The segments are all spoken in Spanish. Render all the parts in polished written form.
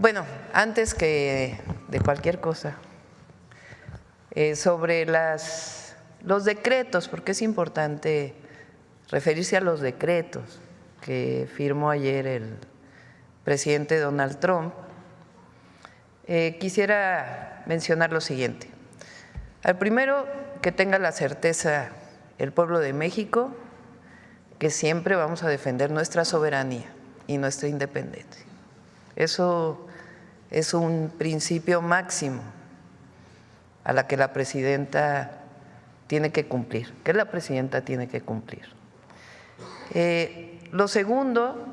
Bueno, antes que de cualquier cosa, sobre los decretos, porque es importante referirse a los decretos que firmó ayer el presidente Donald Trump, quisiera mencionar lo siguiente. Al primero, que tenga la certeza el pueblo de México que siempre vamos a defender nuestra soberanía y nuestra independencia. Eso es un principio máximo a la que la presidenta tiene que cumplir, que la presidenta tiene que cumplir. Lo segundo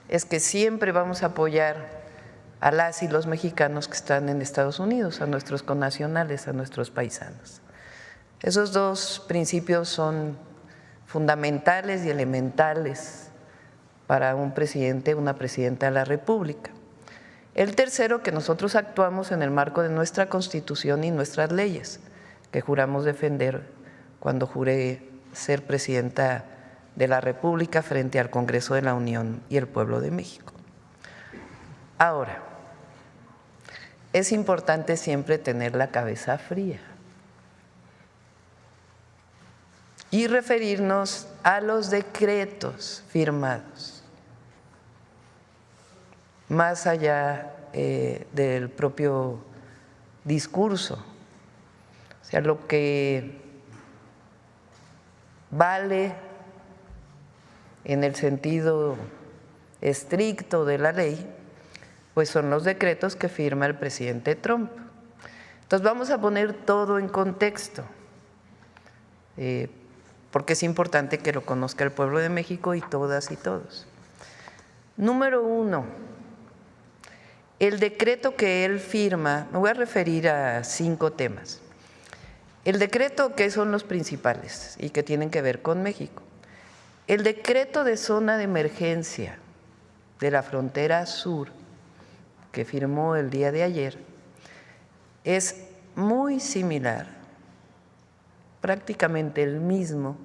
es que siempre vamos a apoyar a las y los mexicanos que están en Estados Unidos, a nuestros connacionales, a nuestros paisanos. Esos dos principios son fundamentales y elementales para un presidente, una presidenta de la República. El tercero, que nosotros actuamos en el marco de nuestra Constitución y nuestras leyes, que juramos defender cuando juré ser presidenta de la República frente al Congreso de la Unión y el pueblo de México. Ahora, es importante siempre tener la cabeza fría y referirnos a los decretos firmados, más allá del propio discurso. O sea, lo que vale en el sentido estricto de la ley, pues son los decretos que firma el presidente Trump. Entonces vamos a poner todo en contexto, porque es importante que lo conozca el pueblo de México y todas y todos. Número uno, el decreto que él firma, me voy a referir a 5 temas. El decreto, que son los principales y que tienen que ver con México. El decreto de zona de emergencia de la frontera sur, que firmó el día de ayer, es muy similar, prácticamente el mismo,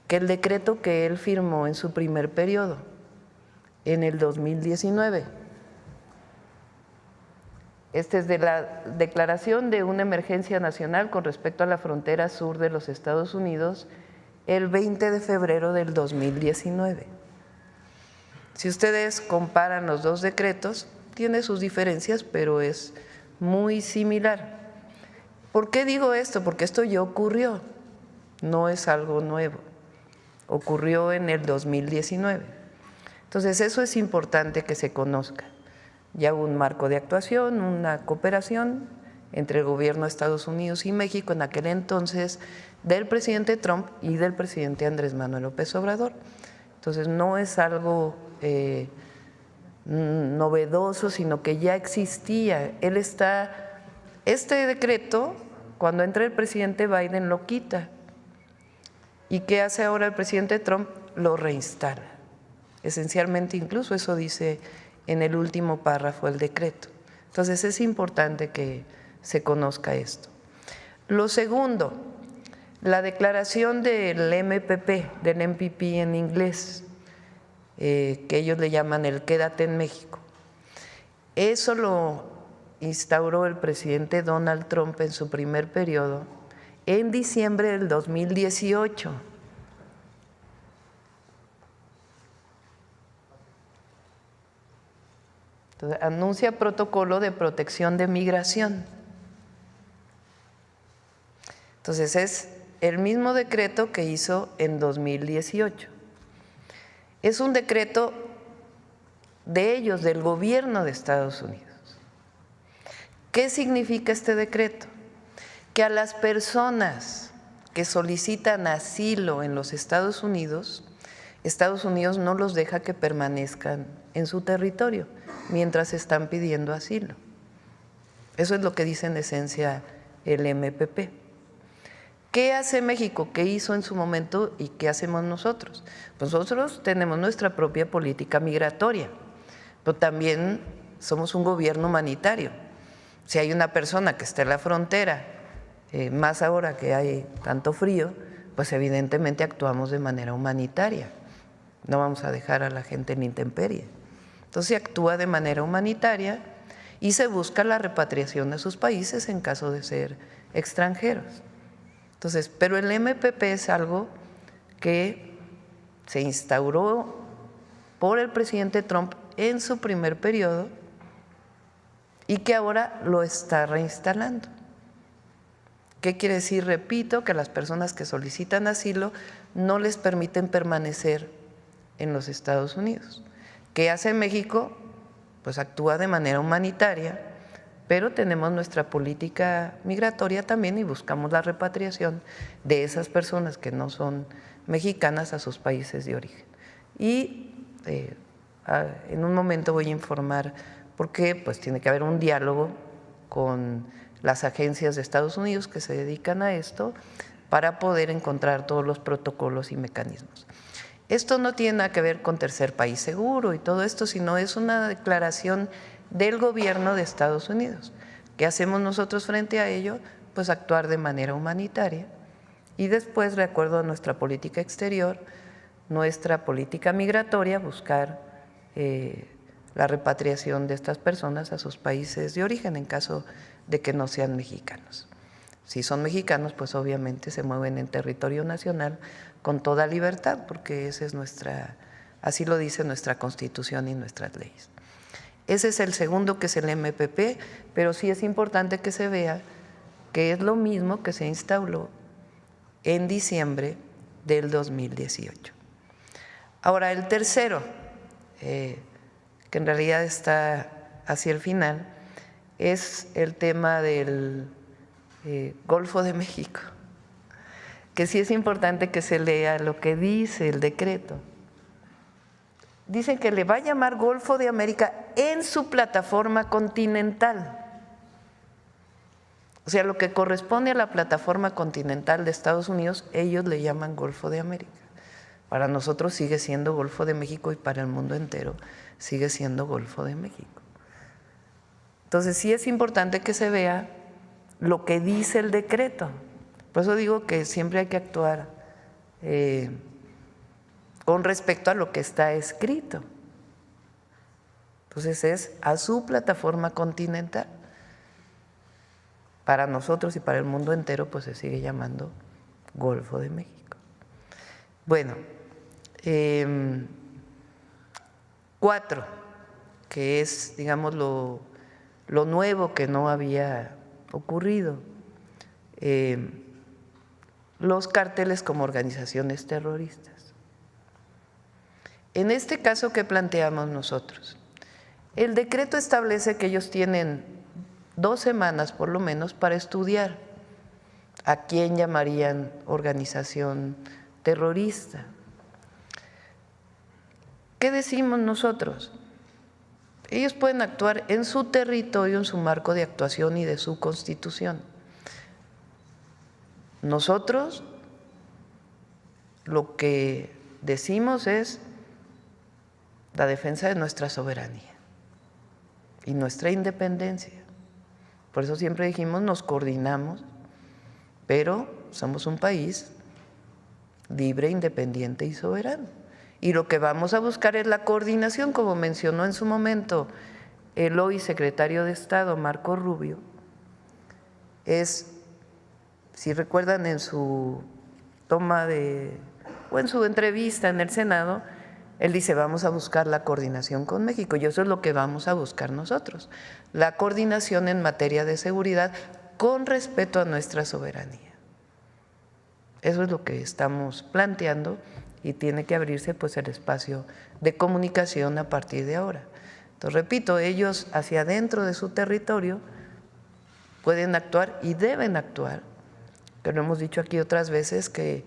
que el decreto que él firmó en su primer periodo, en el 2019. Este es de la declaración de una emergencia nacional con respecto a la frontera sur de los Estados Unidos el 20 de febrero del 2019. Si ustedes comparan los dos decretos, tiene sus diferencias, pero es muy similar. ¿Por qué digo esto? Porque esto ya ocurrió, no es algo nuevo, ocurrió en el 2019. Entonces eso es importante que se conozca. Ya hubo un marco de actuación, una cooperación entre el gobierno de Estados Unidos y México en aquel entonces del presidente Trump y del presidente Andrés Manuel López Obrador. Entonces no es algo novedoso, sino que ya existía. Este decreto, cuando entra el presidente Biden, lo quita. ¿Y qué hace ahora el presidente Trump? Lo reinstala. Esencialmente, incluso eso dice en el último párrafo del decreto. Entonces es importante que se conozca esto. Lo segundo, la declaración del MPP, del MPP en inglés, que ellos le llaman el Quédate en México. Eso lo instauró el presidente Donald Trump en su primer periodo en diciembre del 2018. Entonces, anuncia protocolo de protección de migración. Entonces es el mismo decreto que hizo en 2018. Es un decreto de ellos, del gobierno de Estados Unidos. ¿Qué significa este decreto? Que a las personas que solicitan asilo en los Estados Unidos no los deja que permanezcan en su territorio mientras están pidiendo asilo. Eso es lo que dice en esencia el MPP. ¿Qué hace México? ¿Qué hizo en su momento y qué hacemos nosotros? Pues nosotros tenemos nuestra propia política migratoria, pero también somos un gobierno humanitario. Si hay una persona que está en la frontera, más ahora que hay tanto frío, pues evidentemente actuamos de manera humanitaria. No vamos a dejar a la gente en intemperie. Entonces se actúa de manera humanitaria y se busca la repatriación a sus países en caso de ser extranjeros. Entonces, pero el MPP es algo que se instauró por el presidente Trump en su primer periodo y que ahora lo está reinstalando. ¿Qué quiere decir? Repito, que las personas que solicitan asilo no les permiten permanecer en los Estados Unidos. ¿Qué hace México? Pues actúa de manera humanitaria, pero tenemos nuestra política migratoria también y buscamos la repatriación de esas personas que no son mexicanas a sus países de origen. Y en un momento voy a informar por qué, pues tiene que haber un diálogo con las agencias de Estados Unidos que se dedican a esto para poder encontrar todos los protocolos y mecanismos. Esto no tiene nada que ver con tercer país seguro y todo esto, sino es una declaración del gobierno de Estados Unidos. ¿Qué hacemos nosotros frente a ello? Pues actuar de manera humanitaria y después, de acuerdo a nuestra política exterior, nuestra política migratoria, buscar la repatriación de estas personas a sus países de origen en caso de que no sean mexicanos. Si son mexicanos, pues obviamente se mueven en territorio nacional con toda libertad, porque esa es así lo dice nuestra Constitución y nuestras leyes. Ese es el segundo, que es el MPP, pero sí es importante que se vea que es lo mismo que se instauró en diciembre del 2018. Ahora, el tercero, que en realidad está hacia el final, es el tema del Golfo de México, que sí es importante que se lea lo que dice el decreto. Dicen que le va a llamar Golfo de América en su plataforma continental. O sea, lo que corresponde a la plataforma continental de Estados Unidos, ellos le llaman Golfo de América. Para nosotros sigue siendo Golfo de México y para el mundo entero sigue siendo Golfo de México. Entonces sí es importante que se vea lo que dice el decreto. Por eso digo que siempre hay que actuar con respecto a lo que está escrito. Entonces es a su plataforma continental. Para nosotros y para el mundo entero pues se sigue llamando Golfo de México. Bueno, 4, que es, digamos, lo nuevo que no había ocurrido. Los cárteles como organizaciones terroristas. En este caso que planteamos nosotros, el decreto establece que ellos tienen 2 semanas por lo menos para estudiar a quién llamarían organización terrorista. ¿Qué decimos nosotros? Ellos pueden actuar en su territorio, en su marco de actuación y de su constitución. Nosotros lo que decimos es la defensa de nuestra soberanía y nuestra independencia. Por eso siempre dijimos, nos coordinamos, pero somos un país libre, independiente y soberano. Y lo que vamos a buscar es la coordinación, como mencionó en su momento el hoy secretario de Estado, Marco Rubio. Si recuerdan, en su o en su entrevista en el Senado, él dice, vamos a buscar la coordinación con México, y eso es lo que vamos a buscar nosotros, la coordinación en materia de seguridad con respeto a nuestra soberanía. Eso es lo que estamos planteando y tiene que abrirse pues el espacio de comunicación a partir de ahora. Entonces, repito, ellos hacia adentro de su territorio pueden actuar y deben actuar, que lo hemos dicho aquí otras veces, que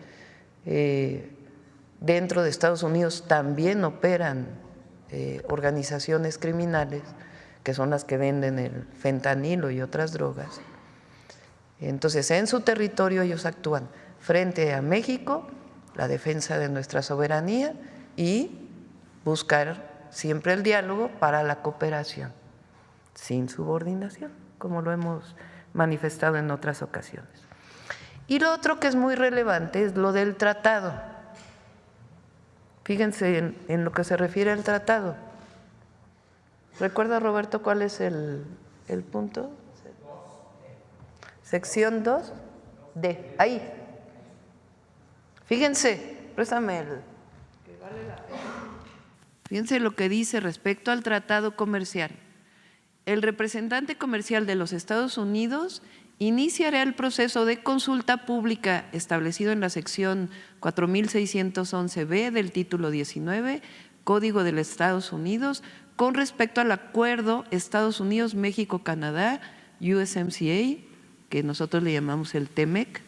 dentro de Estados Unidos también operan organizaciones criminales que son las que venden el fentanilo y otras drogas. Entonces, en su territorio ellos actúan frente a México, la defensa de nuestra soberanía y buscar siempre el diálogo para la cooperación, sin subordinación, como lo hemos manifestado en otras ocasiones. Y lo otro que es muy relevante es lo del tratado. Fíjense en lo que se refiere al tratado. ¿Recuerda, Roberto, cuál es el punto? Sección 2, D, ahí. Fíjense, préstame el… Fíjense lo que dice respecto al tratado comercial. El representante comercial de los Estados Unidos iniciará el proceso de consulta pública establecido en la sección 4611B del título 19, Código de los Estados Unidos, con respecto al acuerdo Estados Unidos-México-Canadá, USMCA, que nosotros le llamamos el TEMEC,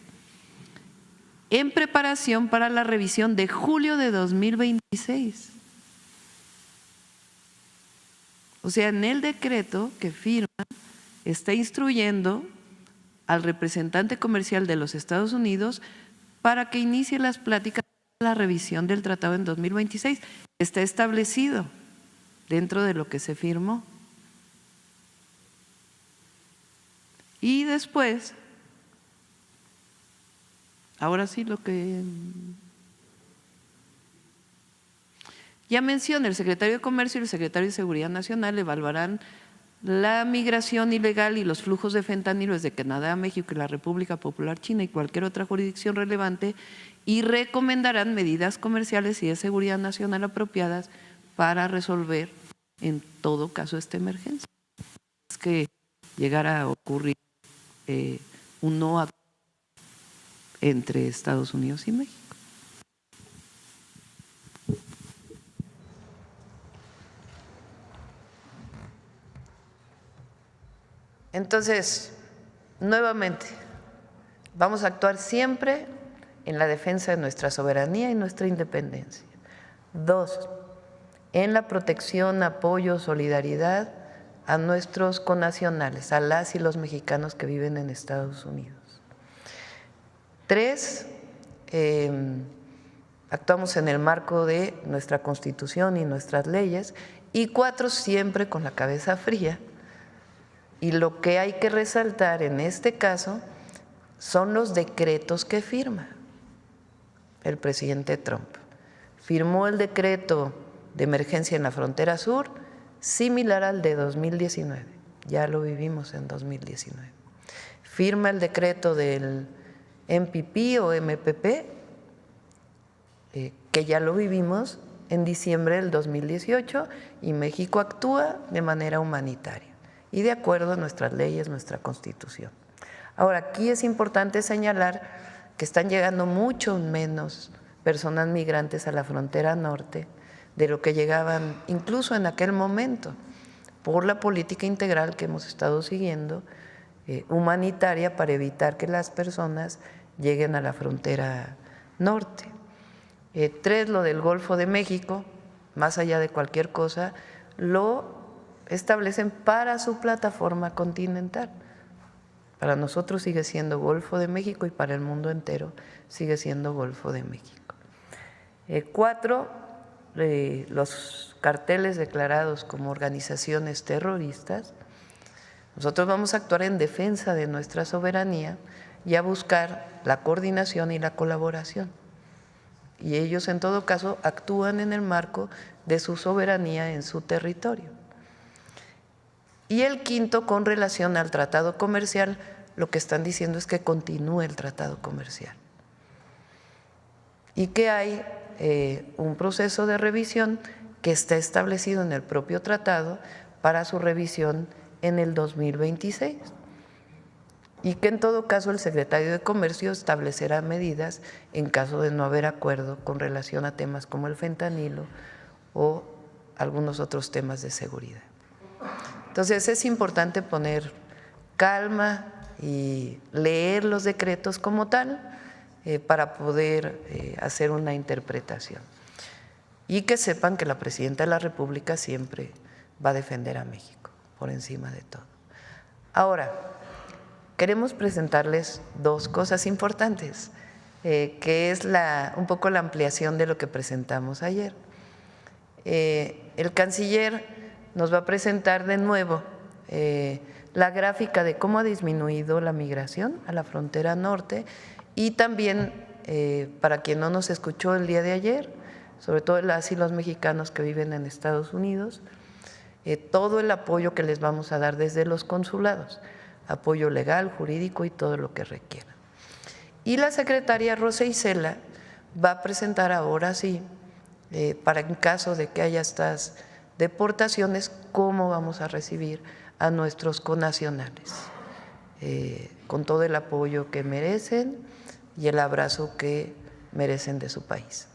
en preparación para la revisión de julio de 2026. O sea, en el decreto que firma está instruyendo al representante comercial de los Estados Unidos para que inicie las pláticas de la revisión del tratado en 2026. Está establecido dentro de lo que se firmó. Y después, ahora sí lo que… Ya menciona, el secretario de Comercio y el secretario de Seguridad Nacional evaluarán la migración ilegal y los flujos de fentanilo desde Canadá a México y la República Popular China y cualquier otra jurisdicción relevante y recomendarán medidas comerciales y de seguridad nacional apropiadas para resolver en todo caso esta emergencia. Es que llegara a ocurrir un no acuerdo entre Estados Unidos y México. Entonces, nuevamente, vamos a actuar siempre en la defensa de nuestra soberanía y nuestra independencia. 2, en la protección, apoyo, solidaridad a nuestros connacionales, a las y los mexicanos que viven en Estados Unidos. 3, actuamos en el marco de nuestra Constitución y nuestras leyes. Y 4, siempre con la cabeza fría. Y lo que hay que resaltar en este caso son los decretos que firma el presidente Trump. Firmó el decreto de emergencia en la frontera sur, similar al de 2019, ya lo vivimos en 2019. Firma el decreto del MPP o MPP, que ya lo vivimos en diciembre del 2018, y México actúa de manera humanitaria y de acuerdo a nuestras leyes, nuestra Constitución. Ahora, aquí es importante señalar que están llegando mucho menos personas migrantes a la frontera norte de lo que llegaban incluso en aquel momento, por la política integral que hemos estado siguiendo, humanitaria, para evitar que las personas lleguen a la frontera norte. 3, lo del Golfo de México, más allá de cualquier cosa, lo establecen para su plataforma continental. Para nosotros sigue siendo Golfo de México y para el mundo entero sigue siendo Golfo de México. 4, los carteles declarados como organizaciones terroristas. Nosotros vamos a actuar en defensa de nuestra soberanía y a buscar la coordinación y la colaboración. Y ellos en todo caso actúan en el marco de su soberanía en su territorio. Y el 5, con relación al tratado comercial, lo que están diciendo es que continúe el tratado comercial y que hay un proceso de revisión que está establecido en el propio tratado para su revisión en el 2026 y que en todo caso el secretario de Comercio establecerá medidas en caso de no haber acuerdo con relación a temas como el fentanilo o algunos otros temas de seguridad. Entonces es importante poner calma y leer los decretos como tal para poder hacer una interpretación. Y que sepan que la Presidenta de la República siempre va a defender a México por encima de todo. Ahora, queremos presentarles 2 cosas importantes, que es un poco la ampliación de lo que presentamos ayer. El canciller nos va a presentar de nuevo la gráfica de cómo ha disminuido la migración a la frontera norte y también, para quien no nos escuchó el día de ayer, sobre todo las y los mexicanos que viven en Estados Unidos, todo el apoyo que les vamos a dar desde los consulados, apoyo legal, jurídico y todo lo que requieran. Y la secretaria Rosa Isela va a presentar ahora sí, para en caso de que haya estas deportaciones, cómo vamos a recibir a nuestros connacionales, con todo el apoyo que merecen y el abrazo que merecen de su país.